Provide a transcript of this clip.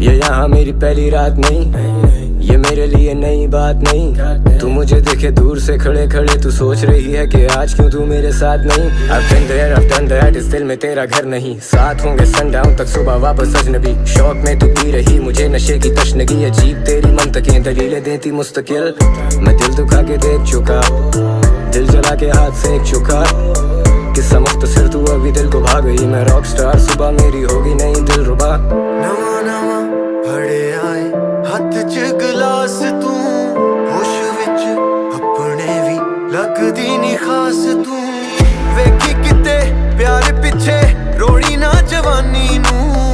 ये यहाँ मेरी पहली रात नहीं, ये मेरे लिए नई बात नहीं। तू मुझे देखे दूर से खड़े खड़े, तू सोच रही है कि आज क्यों तू मेरे साथ नहीं। I've been there, I've done that, इस दिल में तेरा घर नहीं। साथ होंगे सनडाउन तक, सुबह वापस अजनबी। शौक में तू पी रही मुझे नशे की तशनगी, अजीब तेरी मंतकें दलीलें देती मुस्तकिल। मैं दिल दुखा के देख चुका, दिल जला के हाथ सेक चुका। किस्सा मुख्तसर, तू अभी दिल को भाग गई। मैं रॉक स्टार, सुबह मेरी होगी नहीं दिलरुबा। नवा नवा फड़े आए हथ च गिलास, तू होश विच अपने भी लगदी नी खास। तू वेखी किते प्यार पिछे रोड़ी ना जवानी नू।